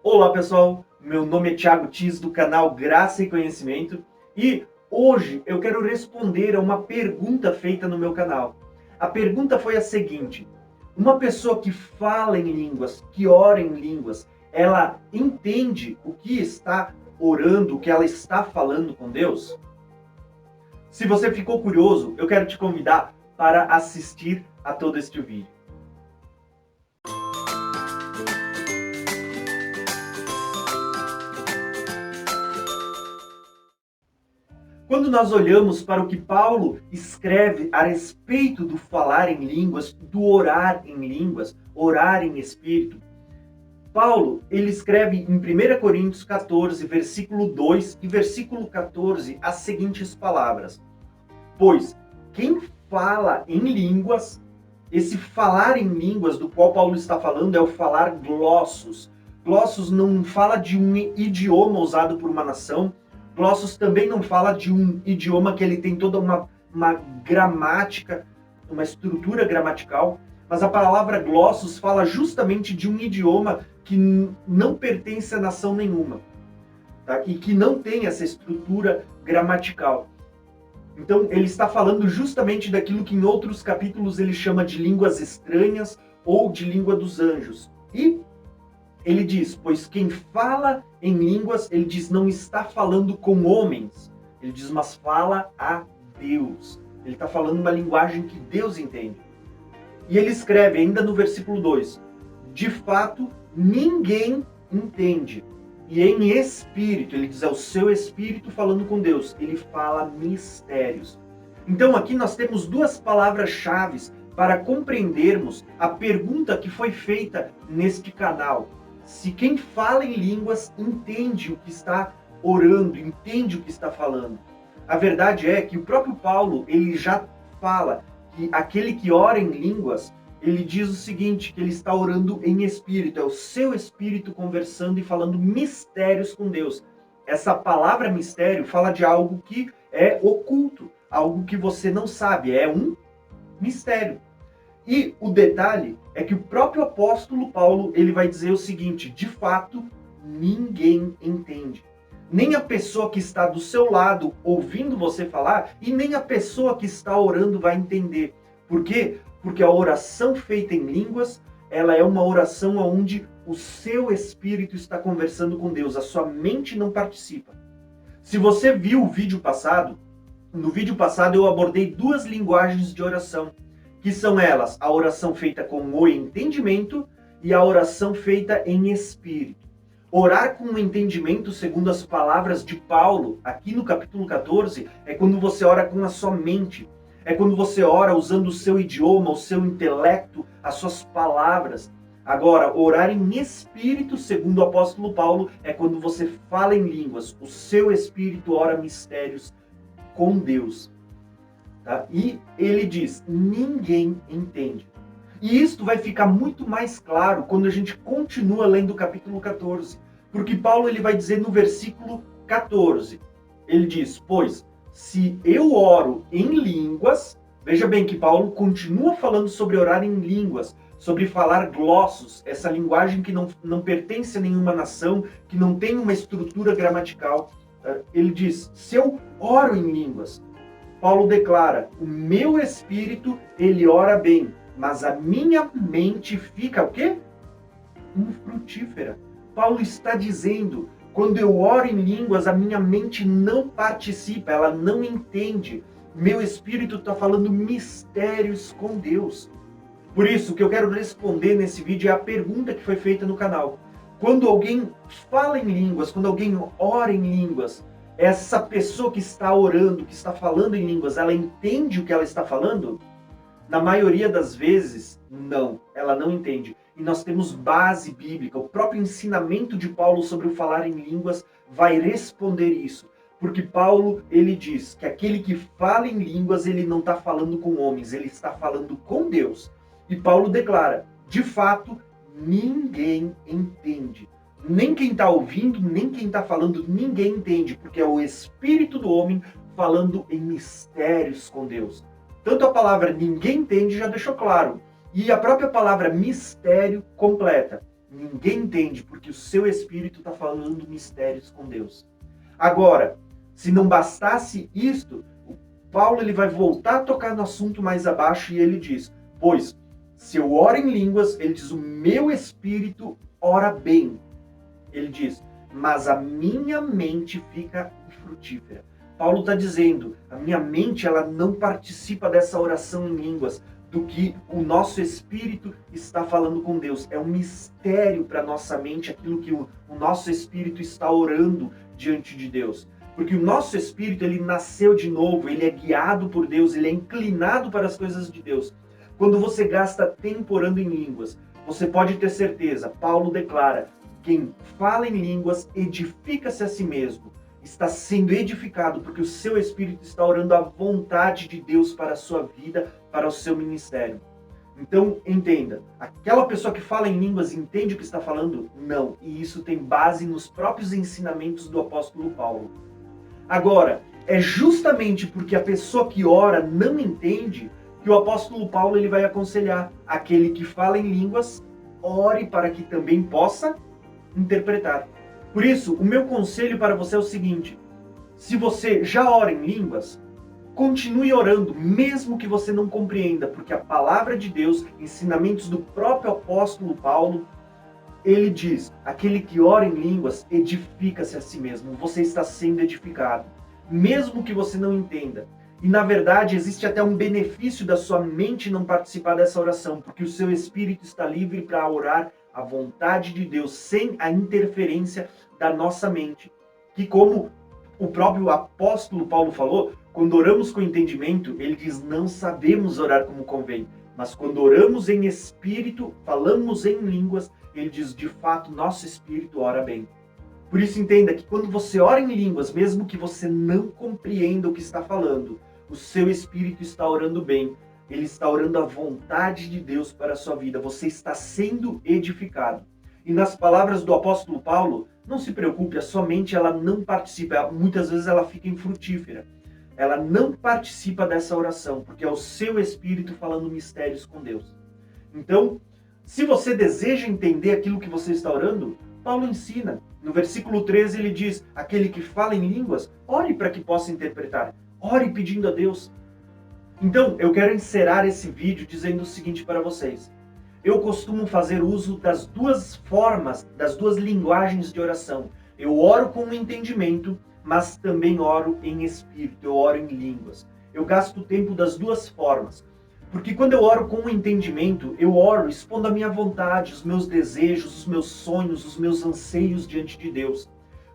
Olá pessoal, meu nome é Thiago Tis do canal Graça e Conhecimento e hoje eu quero responder a uma pergunta feita no meu canal. A pergunta foi a seguinte: uma pessoa que fala em línguas, que ora em línguas, ela entende o que está orando, o que ela está falando com Deus? Se você ficou curioso, eu quero te convidar para assistir a todo este vídeo. Quando nós olhamos para o que Paulo escreve a respeito do falar em línguas, do orar em línguas, orar em espírito, Paulo, ele escreve em 1 Coríntios 14, versículo 2 e versículo 14, as seguintes palavras: pois quem fala em línguas, esse falar em línguas do qual Paulo está falando é o falar glossos. Glossos não fala de um idioma usado por uma nação. Glossos também não fala de um idioma que ele tem toda uma gramática, uma estrutura gramatical. Mas a palavra glossos fala justamente de um idioma que não pertence a nação nenhuma, tá? E que não tem essa estrutura gramatical. Então, ele está falando justamente daquilo que em outros capítulos ele chama de línguas estranhas ou de língua dos anjos. E ele diz, pois quem fala em línguas, ele diz, não está falando com homens. Ele diz, mas fala a Deus. Ele está falando uma linguagem que Deus entende. E ele escreve ainda no versículo 2, de fato, ninguém entende. E em espírito, ele diz, é o seu espírito falando com Deus. Ele fala mistérios. Então aqui nós temos duas palavras-chave para compreendermos a pergunta que foi feita neste canal. Se quem fala em línguas entende o que está orando, entende o que está falando. A verdade é que o próprio Paulo, ele já fala que aquele que ora em línguas, ele diz o seguinte, que ele está orando em espírito, é o seu espírito conversando e falando mistérios com Deus. Essa palavra mistério fala de algo que é oculto, algo que você não sabe, é um mistério. E o detalhe é que o próprio apóstolo Paulo, ele vai dizer o seguinte, de fato, ninguém entende. Nem a pessoa que está do seu lado ouvindo você falar e nem a pessoa que está orando vai entender. Por quê? Porque a oração feita em línguas, ela é uma oração onde o seu espírito está conversando com Deus, a sua mente não participa. Se você viu o vídeo passado, no vídeo passado eu abordei duas linguagens de oração, que são elas, a oração feita com o entendimento e a oração feita em espírito. Orar com o entendimento, segundo as palavras de Paulo, aqui no capítulo 14, é quando você ora com a sua mente. É quando você ora usando o seu idioma, o seu intelecto, as suas palavras. Agora, orar em espírito, segundo o apóstolo Paulo, é quando você fala em línguas. O seu espírito ora mistérios com Deus. Tá? E ele diz, ninguém entende. E isto vai ficar muito mais claro quando a gente continua lendo o capítulo 14. Porque Paulo ele vai dizer no versículo 14, ele diz, pois se eu oro em línguas, veja bem que Paulo continua falando sobre orar em línguas, sobre falar glossos, essa linguagem que não pertence a nenhuma nação, que não tem uma estrutura gramatical. Ele diz, se eu oro em línguas, Paulo declara, o meu espírito, ele ora bem, mas a minha mente fica o quê? Infrutífera. Paulo está dizendo, quando eu oro em línguas, a minha mente não participa, ela não entende. Meu espírito está falando mistérios com Deus. Por isso, o que eu quero responder nesse vídeo é a pergunta que foi feita no canal. Quando alguém fala em línguas, quando alguém ora em línguas, essa pessoa que está orando, que está falando em línguas, ela entende o que ela está falando? Na maioria das vezes, não, ela não entende. E nós temos base bíblica, o próprio ensinamento de Paulo sobre o falar em línguas vai responder isso. Porque Paulo, ele diz que aquele que fala em línguas, ele não está falando com homens, ele está falando com Deus. E Paulo declara, de fato, ninguém entende. Nem quem está ouvindo, nem quem está falando, ninguém entende, porque é o espírito do homem falando em mistérios com Deus. Tanto a palavra ninguém entende já deixou claro. E a própria palavra mistério completa. Ninguém entende, porque o seu espírito está falando mistérios com Deus. Agora, se não bastasse isto, o Paulo ele vai voltar a tocar no assunto mais abaixo e ele diz, pois, se eu oro em línguas, ele diz, o meu espírito ora bem. Ele diz, mas a minha mente fica infrutífera. Paulo está dizendo, a minha mente ela não participa dessa oração em línguas, do que o nosso espírito está falando com Deus. É um mistério para a nossa mente aquilo que o nosso espírito está orando diante de Deus. Porque o nosso espírito, ele nasceu de novo, ele é guiado por Deus, ele é inclinado para as coisas de Deus. Quando você gasta tempo orando em línguas, você pode ter certeza, Paulo declara, quem fala em línguas edifica-se a si mesmo, está sendo edificado, porque o seu espírito está orando a vontade de Deus para a sua vida, para o seu ministério. Então, entenda, aquela pessoa que fala em línguas entende o que está falando? Não, e isso tem base nos próprios ensinamentos do apóstolo Paulo. Agora, é justamente porque a pessoa que ora não entende que o apóstolo Paulo ele vai aconselhar aquele que fala em línguas, ore para que também possa interpretar. Por isso, o meu conselho para você é o seguinte, se você já ora em línguas, continue orando, mesmo que você não compreenda, porque a palavra de Deus, ensinamentos do próprio apóstolo Paulo, ele diz, aquele que ora em línguas, edifica-se a si mesmo, você está sendo edificado, mesmo que você não entenda. E na verdade, existe até um benefício da sua mente não participar dessa oração, porque o seu espírito está livre para orar a vontade de Deus, sem a interferência da nossa mente. Que como o próprio apóstolo Paulo falou, quando oramos com entendimento, ele diz, não sabemos orar como convém. Mas quando oramos em espírito, falamos em línguas, ele diz, de fato, nosso espírito ora bem. Por isso entenda que quando você ora em línguas, mesmo que você não compreenda o que está falando, o seu espírito está orando bem. Ele está orando a vontade de Deus para a sua vida. Você está sendo edificado. E nas palavras do apóstolo Paulo, não se preocupe, a sua mente ela não participa. Muitas vezes ela fica infrutífera. Ela não participa dessa oração, porque é o seu espírito falando mistérios com Deus. Então, se você deseja entender aquilo que você está orando, Paulo ensina. No versículo 13 ele diz, aquele que fala em línguas, ore para que possa interpretar. Ore pedindo a Deus. Então, eu quero encerrar esse vídeo dizendo o seguinte para vocês. Eu costumo fazer uso das duas formas, das duas linguagens de oração. Eu oro com o entendimento, mas também oro em espírito, eu oro em línguas. Eu gasto o tempo das duas formas. Porque quando eu oro com o entendimento, eu oro expondo a minha vontade, os meus desejos, os meus sonhos, os meus anseios diante de Deus.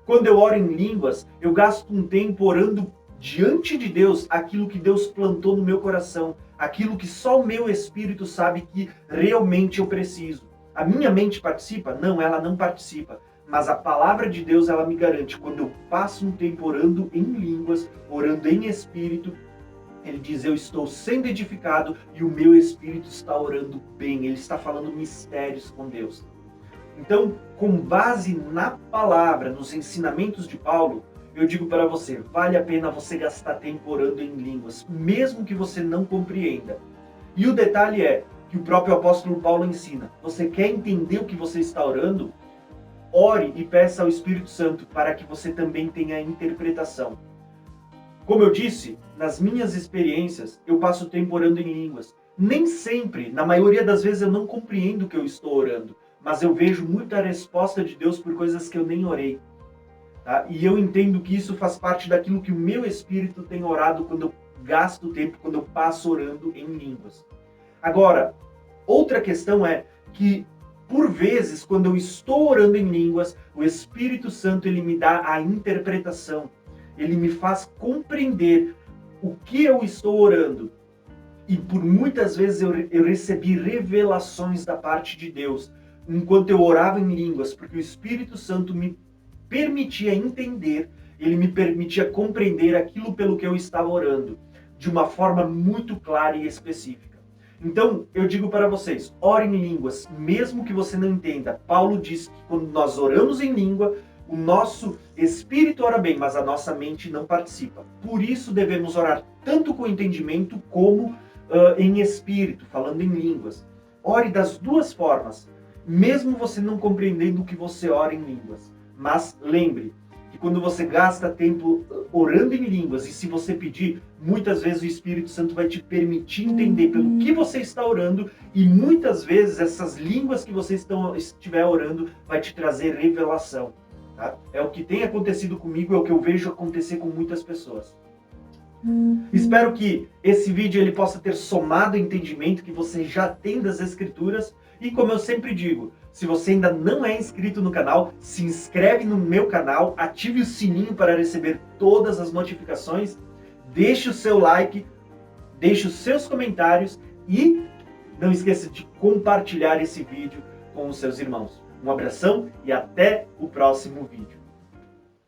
Quando eu oro em línguas, eu gasto um tempo orando diante de Deus aquilo que Deus plantou no meu coração, aquilo que só o meu espírito sabe que realmente eu preciso. A minha mente participa? Não, ela não participa. Mas a palavra de Deus, ela me garante, quando eu passo um tempo orando em línguas, orando em espírito, ele diz, eu estou sendo edificado e o meu espírito está orando bem, ele está falando mistérios com Deus. Então, com base na palavra, nos ensinamentos de Paulo, eu digo para você, vale a pena você gastar tempo orando em línguas, mesmo que você não compreenda. E o detalhe é que o próprio apóstolo Paulo ensina, você quer entender o que você está orando? Ore e peça ao Espírito Santo para que você também tenha a interpretação. Como eu disse, nas minhas experiências, eu passo tempo orando em línguas. Nem sempre, na maioria das vezes eu não compreendo o que eu estou orando, mas eu vejo muita resposta de Deus por coisas que eu nem orei. Tá? E eu entendo que isso faz parte daquilo que o meu espírito tem orado quando eu gasto tempo, quando eu passo orando em línguas. Agora, outra questão é que, por vezes, quando eu estou orando em línguas, o Espírito Santo ele me dá a interpretação. Ele me faz compreender o que eu estou orando. E por muitas vezes eu recebi revelações da parte de Deus, enquanto eu orava em línguas, porque o Espírito Santo me permitia entender, ele me permitia compreender aquilo pelo que eu estava orando, de uma forma muito clara e específica. Então, eu digo para vocês, orem em línguas, mesmo que você não entenda. Paulo diz que quando nós oramos em língua, o nosso espírito ora bem, mas a nossa mente não participa. Por isso devemos orar tanto com entendimento como em espírito, falando em línguas. Ore das duas formas. mesmo você não compreendendo o que você ora em línguas. Mas lembre que quando você gasta tempo orando em línguas, e se você pedir, muitas vezes o Espírito Santo vai te permitir entender pelo que você está orando, e muitas vezes essas línguas que você estiver orando vai te trazer revelação. Tá? É o que tem acontecido comigo, é o que eu vejo acontecer com muitas pessoas. Espero que esse vídeo ele possa ter somado o entendimento que você já tem das Escrituras. E como eu sempre digo, se você ainda não é inscrito no canal, se inscreve no meu canal, ative o sininho para receber todas as notificações, deixe o seu like, deixe os seus comentários e não esqueça de compartilhar esse vídeo com os seus irmãos. Um abração e até o próximo vídeo.